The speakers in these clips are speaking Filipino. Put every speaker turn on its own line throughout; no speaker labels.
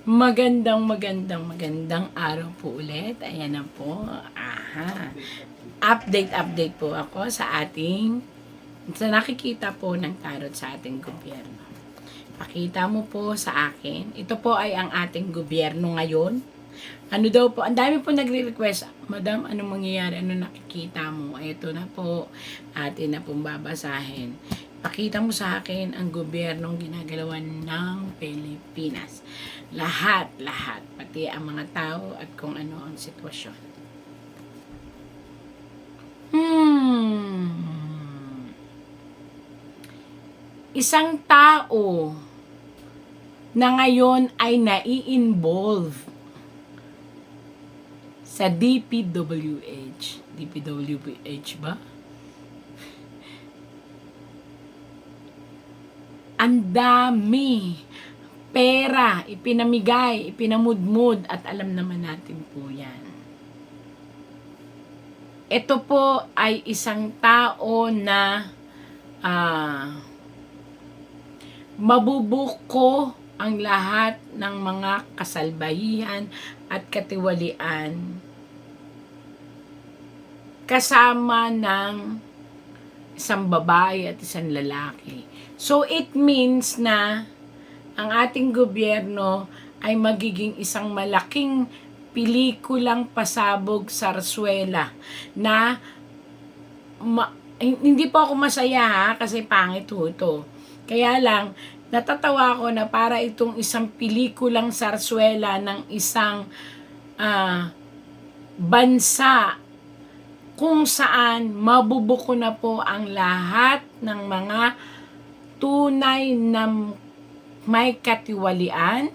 Magandang araw po ulit. Ayan na po. Update po ako sa nakikita po ng tarot sa ating gobyerno. Pakita mo po sa akin. Ito po ay ang ating gobyerno ngayon. Ano daw po, ang dami po nagre-request, Madam, anong mangyayari? Ano nakikita mo? Ito na po, atin na pong babasahin. Pakita mo sa akin ang gobyernong ginagalawan ng Pilipinas. Lahat, pati ang mga tao at kung ano ang sitwasyon. Isang tao na ngayon ay nai-involve sa DPWH. DPWH ba? Ang dami pera, ipinamigay, ipinamudmud, at alam naman natin po yan. Ito po ay isang tao na mabubuko ang lahat ng mga kasalbahihan at katiwalian kasama ng isang babae at isang lalaki. So it means na ang ating gobyerno ay magiging isang malaking pelikulang pasabog sarsuela na hindi po ako masaya ha, kasi pangit ho ito. Kaya lang, natatawa ko na para itong isang pelikulang sarsuela ng isang bansa kung saan mabubuko na po ang lahat ng mga tunay na may katiwalian,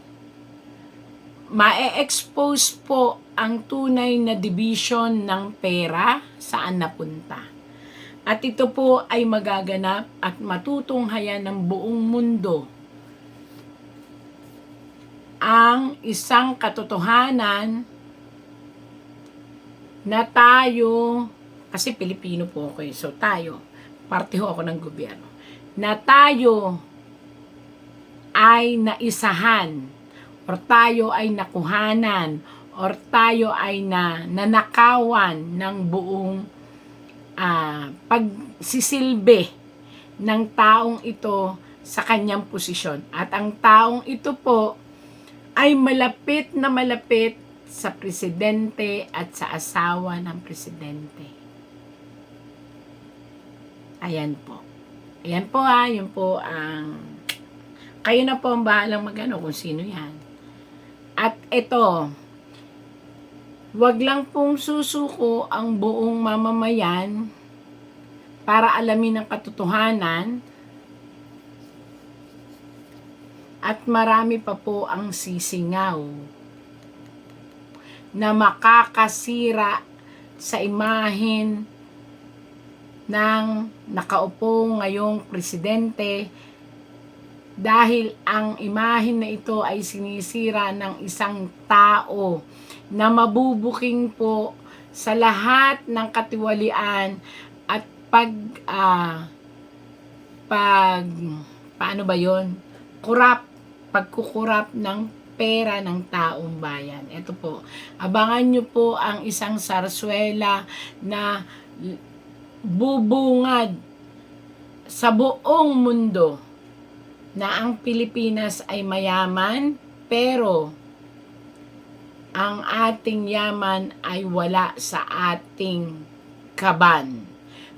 ma-expose po ang tunay na division ng pera saan napunta. At ito po ay magaganap at matutunghayan ng buong mundo. Ang isang katotohanan na tayo, kasi Pilipino po ako so tayo, parte ho ako ng gobyerno, na tayo ay naisahan, or tayo ay nakuhanan, or tayo ay nanakawan ng buong pagsisilbi ng taong ito sa kanyang posisyon. At ang taong ito po ay malapit na malapit sa presidente at sa asawa ng presidente. Ayan po. Ayan po yun po ang kayo na po ang bahalang magano kung sino yan. At ito, wag lang pong susuko ang buong mamamayan para alamin ang katotohanan, at marami pa po ang sisingaw na makakasira sa imahen ng nakaupo ngayong presidente, dahil ang imahen na ito ay sinisira ng isang tao na mabubuking po sa lahat ng katiwalian at paano ba yon? Pagkukurap ng pera ng taong bayan. Ito po, abangan nyo po ang isang sarsuela na bubungad sa buong mundo na ang Pilipinas ay mayaman, pero ang ating yaman ay wala sa ating kaban.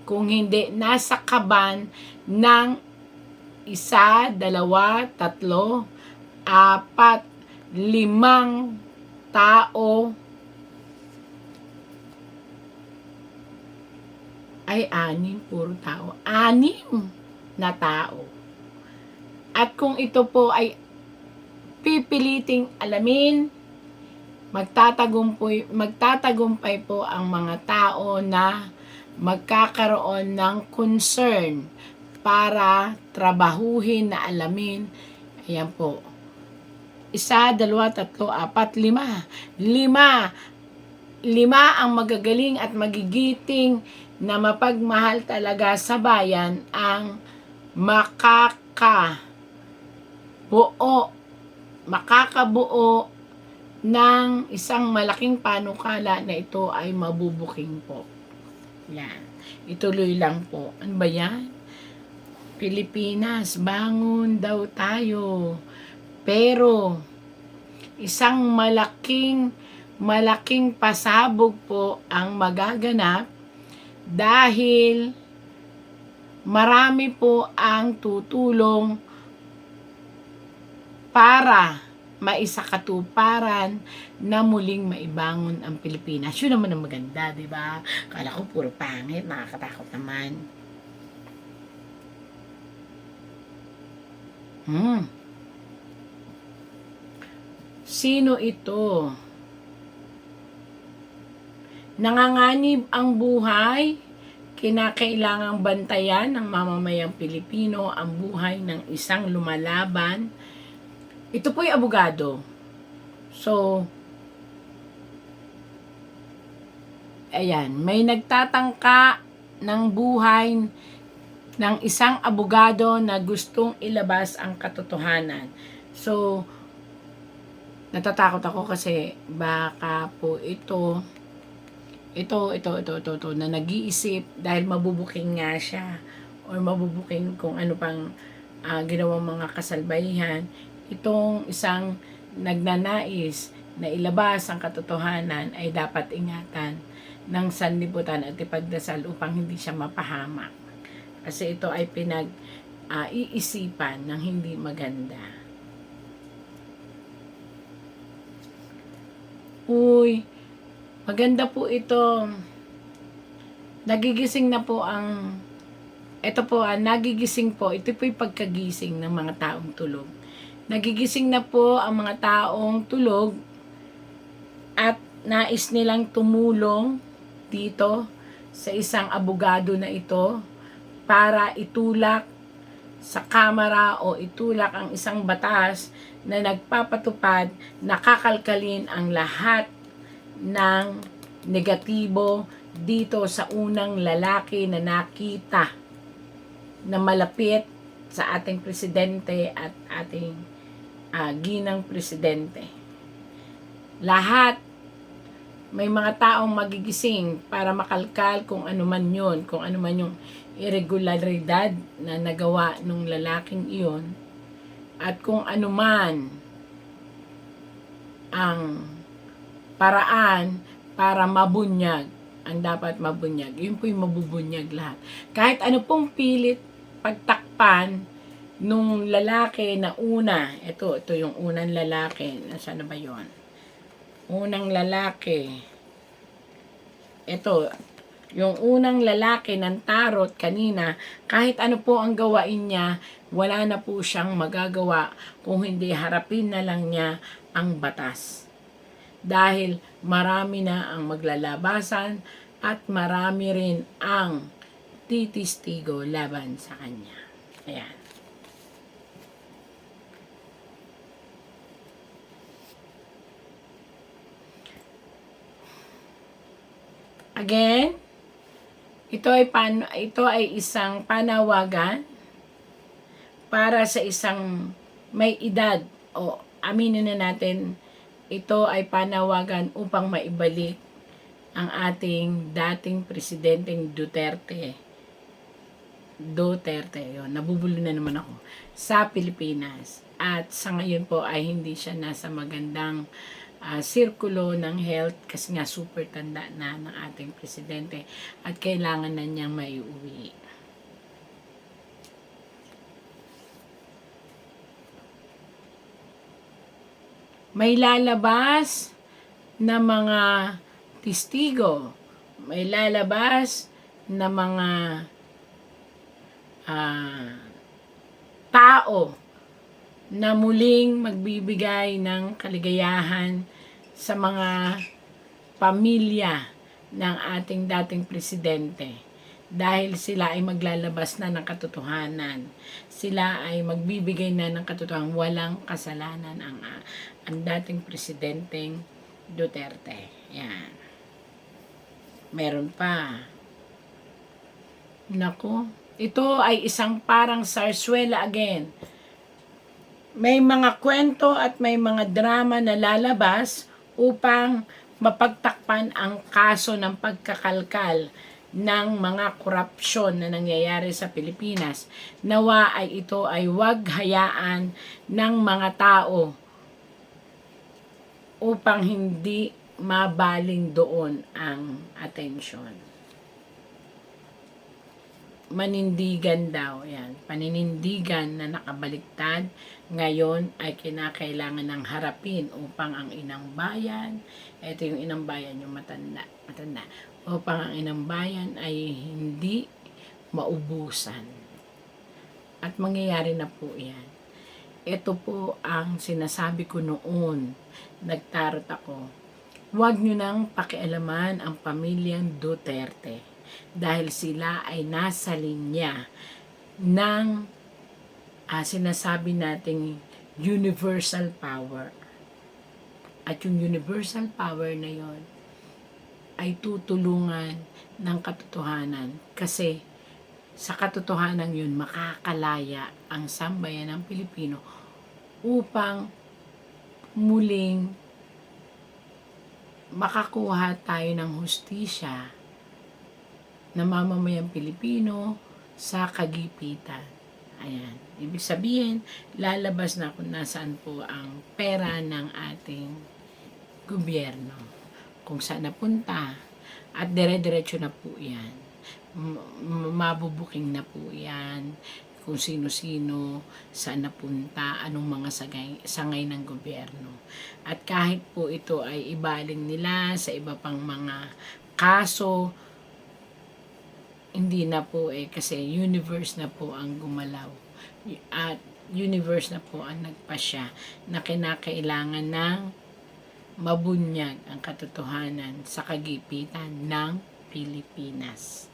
Kung hindi nasa kaban ng 1, 2, 3, 4, 5 tao, ay 6, puro tao. 6 na tao. At kung ito po ay pipiliting alamin, magtatagumpay po ang mga tao na magkakaroon ng concern para trabahuhin na alamin. Ayan po. 1, 2, 3, 4, 5. 5 ang magagaling at magigiting na mapagmahal talaga sa bayan ang buo makakabuo ng isang malaking panukala na ito ay mabubuking po. Yan. Ituloy lang po. Ano ba yan? Pilipinas, bangon daw tayo. Pero, isang malaking pasabog po ang magaganap dahil marami po ang tutulong para maisakatuparan na muling maibangon ang Pilipinas. Yun naman ang maganda, di ba? Kala ko puro pangit, nakakatakot naman. Sino ito? Nanganganib ang buhay, kinakailangang bantayan ng mamamayang Pilipino ang buhay ng isang lumalaban. Ito po'y abogado. So, ayan, may nagtatangka ng buhay ng isang abogado na gustong ilabas ang katotohanan. So, natatakot ako kasi baka po ito na nag-iisip dahil mabubuking nga siya or mabubuking kung ano pang ginawang mga kasalbahihan. Itong isang nagnanais na ilabas ang katotohanan ay dapat ingatan ng sanlibutan at ipagdasal upang hindi siya mapahamak. Kasi ito ay iisipan ng hindi maganda. Uy, maganda po ito. Nagigising na po ang nagigising po. Ito po yung pagkagising ng mga taong tulog. Nagigising na po ang mga taong tulog at nais nilang tumulong dito sa isang abogado na ito para itulak sa kamera o itulak ang isang batas na nagpapatupad, nakakalkalin ang lahat ng negatibo dito sa unang lalaki na nakita na malapit sa ating presidente at ating ginang presidente. Lahat may mga taong magigising para makalkal kung ano man yun, kung ano man yung irregularidad na nagawa nung lalaking iyon at kung ano man ang paraan para mabunyag ang dapat mabunyag. Yun po yung mabubunyag lahat. Kahit ano pong pilit pagtakpan nung lalaki na una, ito yung unang lalaki, nasaan na ba yun? Unang lalaki, ito, yung unang lalaki ng tarot kanina, kahit ano po ang gawain niya, wala na po siyang magagawa kung hindi harapin na lang niya ang batas. Dahil marami na ang maglalabasan at marami rin ang titistigo laban sa kanya. Ayan. Again, ito ay isang panawagan para sa isang may edad o aminin na natin, ito ay panawagan upang maibalik ang ating dating presidenteng Duterte, yun, nabubulo na naman ako, sa Pilipinas. At sa ngayon po ay hindi siya nasa magandang sirkulo ng health kasi nga super tanda na ng ating presidente at kailangan na niyang maiuwi. May lalabas na mga testigo, may lalabas na mga tao na muling magbibigay ng kaligayahan sa mga pamilya ng ating dating presidente. Dahil sila ay maglalabas na ng katotohanan. Sila ay magbibigay na ng katotohanan. Walang kasalanan ang dating presidenteng Duterte. Yan. Meron pa. Nako. Ito ay isang parang sarsuela again. may mga kwento at may mga drama na lalabas upang mapagtakpan ang kaso ng pagkakalkal ng mga korupsyon na nangyayari sa Pilipinas. Nawa ay ito ay wag hayaan ng mga tao upang hindi mabaling doon ang atensyon. Manindigan daw, yan. Paninindigan na nakabaliktad, ngayon ay kinakailangan ng harapin upang ang inang bayan, ito yung inang bayan, yung matanda, upang ang inang bayan ay hindi maubusan. At mangyayari na po yan. Ito po ang sinasabi ko noon, nagtarot ako. Huwag nyo nang pakialaman ang pamilyang Duterte dahil sila ay nasa linya ng sinasabi nating universal power. At yung universal power na yon ay tutulungan ng katotohanan kasi sa katotohanan yun makakalaya ang sambayan ng Pilipino upang muling makakuha tayo ng hustisya na mamamayang Pilipino sa kagipitan. Ayan. Ibig sabihin, lalabas na kung nasaan po ang pera ng ating gobyerno. Kung saan napunta. At dire-diretso na po yan. Mabubuking na po yan. Kung sino-sino, saan napunta, anong mga sangay ng gobyerno. At kahit po ito ay ibaling nila sa iba pang mga kaso, hindi na po kasi universe na po ang gumalaw at universe na po ang nagpasya na kinakailangan ng mabunyag ang katotohanan sa kagipitan ng Pilipinas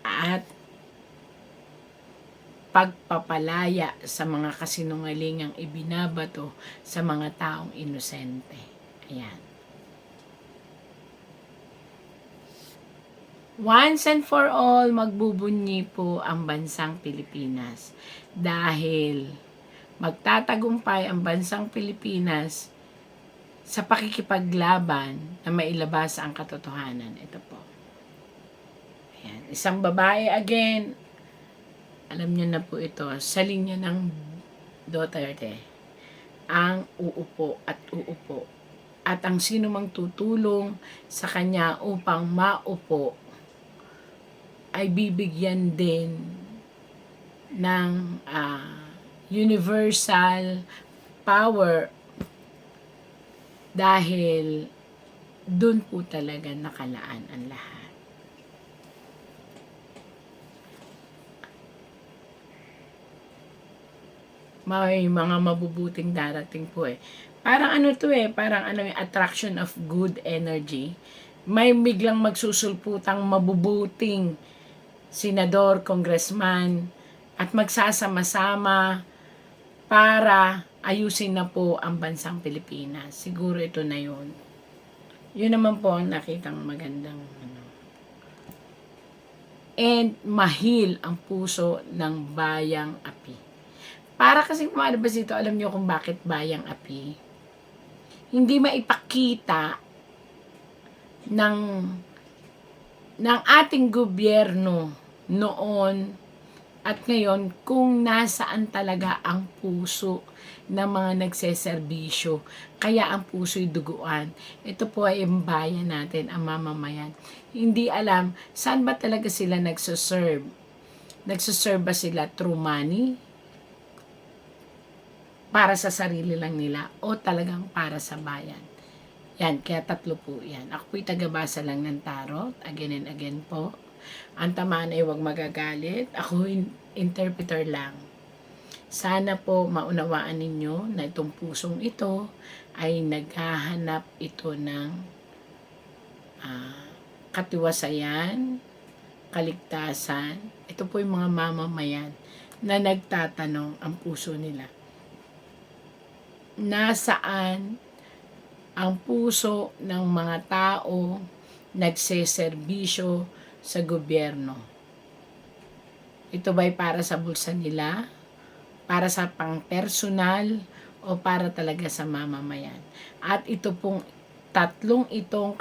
at pagpapalaya sa mga kasinungalingang ibinabato sa mga taong inosente. Ayan. Once and for all, magbubunyi po ang bansang Pilipinas dahil magtatagumpay ang bansang Pilipinas sa pakikipaglaban na mailabas ang katotohanan. Ito po. Ayan. Isang babae again, alam niyo na po ito, sa linya ng Duterte, ang uupo at uupo. At ang sino mang tutulong sa kanya upang maupo ay bibigyan din ng universal power dahil doon po talaga nakalaan ang lahat. May mga mabubuting darating po eh. Parang parang yung attraction of good energy. May biglang magsusulputang mabubuting senador, congressman, at magsasama-sama para ayusin na po ang bansang Pilipinas. Siguro ito na yun. Yun naman po ang nakitang magandang and mahil ang puso ng bayang api. Para kasing kumalabas dito, alam niyo kung bakit bayang api? Hindi maipakita ng ating gobyerno noon at ngayon kung nasaan talaga ang puso ng mga nagseserbisyo. Kaya ang puso'y duguan. Ito po ay ang bayan natin, ang mamamayan. Hindi alam saan ba talaga sila nagsuserve. Nagsuserve ba sila through money? Para sa sarili lang nila o talagang para sa bayan? Yan, kaya tatlo po yan. Ako po'y tagabasa lang ng tarot, again and again po. Ang tamaan ay huwag magagalit. Ako interpreter lang. Sana po maunawaan ninyo na itong pusong ito ay naghahanap ito ng katiwasayan, kaligtasan. Ito po yung mga mamamayan na nagtatanong ang puso nila. Nasaan ang puso ng mga tao nagseserbisyo sa gobyerno? Ito ba'y para sa bulsa nila para sa pang-personal o para talaga sa mamamayan. At ito pong tatlong itong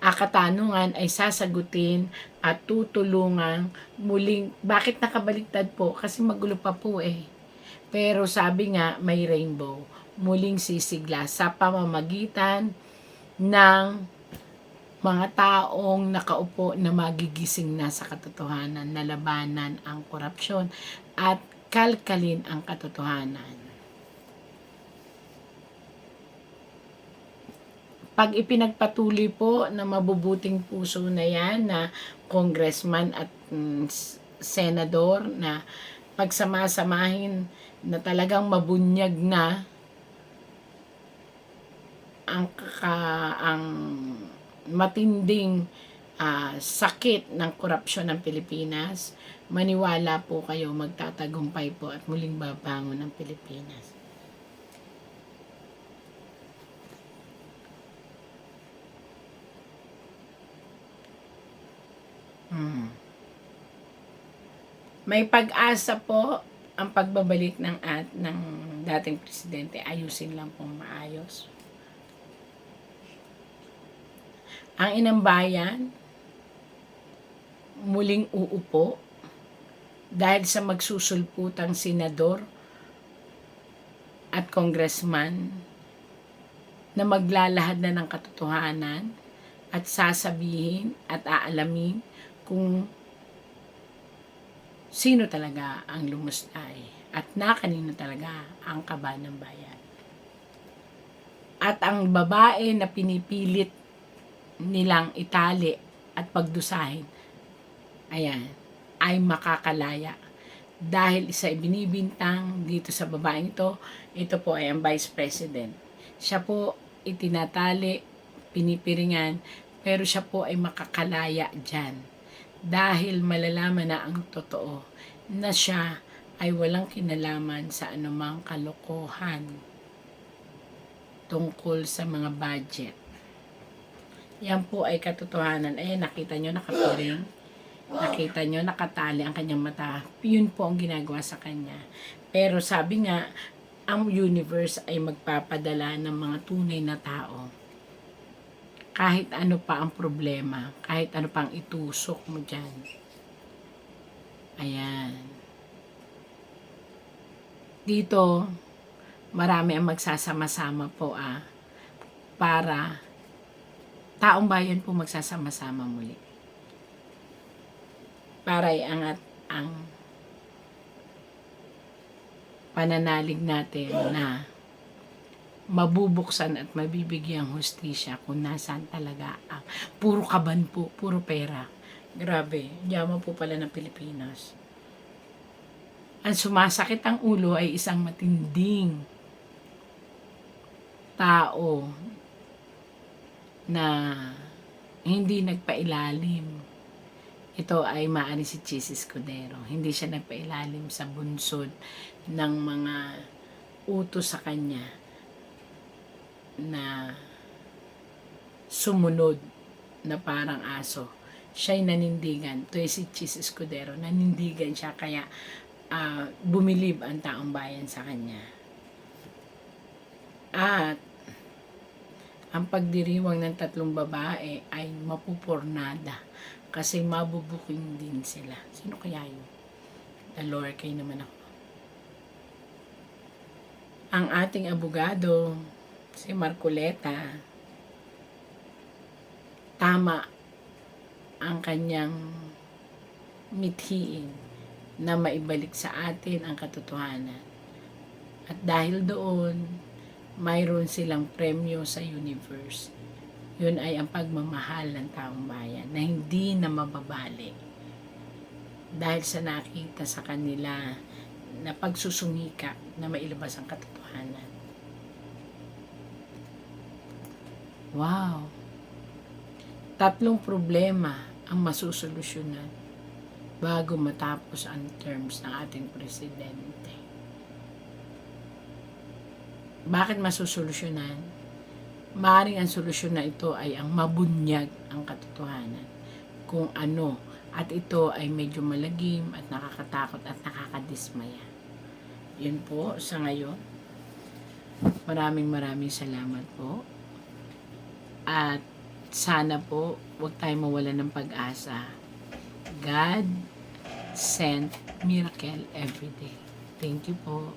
katanungan ay sasagutin at tutulungan muling. Bakit nakabaliktad po? Kasi magulo pa po eh. Pero sabi nga, may rainbow. Muling sisigla sa pamamagitan ng mga taong nakaupo na magigising na sa katotohanan, na labanan ang korupsyon at kalkalin ang katotohanan. Pag ipinagpatuloy po na mabubuting puso na yan na congressman at senador na pagsamasamahin na talagang mabunyag na ang matinding sakit ng korupsyon ng Pilipinas, maniwala po kayo, magtatagumpay po at muling babangon ng Pilipinas. May pag-asa po ang pagbabalik ng dating presidente. Ayusin lang pong maayos. Ang inang bayan muling uupo dahil sa magsusulputang senador at congressman na maglalahad na ng katotohanan at sasabihin at aalamin kung sino talaga ang lumustay at na kanino talaga ang kaba ng bayan. At ang babae na pinipilit nilang itali at pagdusahin, ayan, ay makakalaya. Dahil isa ibinibintang dito sa babaeng ito po ay ang Vice President. Siya po itinatali, pinipiringan, pero siya po ay makakalaya dyan. Dahil malalaman na ang totoo na siya ay walang kinalaman sa anumang kalokohan tungkol sa mga budget. Yan po ay katotohanan. Ayan, nakita nyo nakapiring. Nakita nyo nakatali ang kanyang mata. Yun po ang ginagawa sa kanya. Pero sabi nga, ang universe ay magpapadala ng mga tunay na tao. Kahit ano pa ang problema, kahit ano pang itusok mo dyan. Ayan. Dito, marami ang magsasama-sama po para taong bayan po magsasama-sama muli. Para iangat ang pananalig natin na mabubuksan at mabibigyang hustisya kung nasaan talaga ang puro kaban po, puro pera. Grabe, yaman po pala ng Pilipinas. Ang sumasakit ang ulo ay isang matinding tao na hindi nagpailalim. Ito ay maari si Chis Escudero. Hindi siya nagpailalim sa bunsod ng mga utos sa kanya na sumunod na parang aso. Siya'y nanindigan. Ito ay si Chis Escudero. Nanindigan siya kaya bumilib ang taong bayan sa kanya. At ang pagdiriwang ng tatlong babae ay mapupurnada kasi mabubuking din sila. Sino kaya yun? The Lord, kayo naman ako. Ang ating abogado, si Marcoleta, tama ang kanyang mithiin na maibalik sa atin ang katotohanan. At dahil doon, mayroon silang premyo sa universe. Yun ay ang pagmamahal ng taong bayan na hindi na mababalik. Dahil sa nakita sa kanila na pagsusumika na mailabas ang katotohanan. Wow! 3 problema ang masusolusyonan bago matapos ang terms ng ating presidente. Bakit masusolusyonan? Maaaring ang solusyon na ito ay ang mabunyag ang katotohanan kung ano, at ito ay medyo malagim at nakakatakot at nakakadismaya. Yun po sa ngayon. Maraming salamat po. At sana po huwag tayong mawalan ng pag-asa. God sent miracle every day. Thank you po.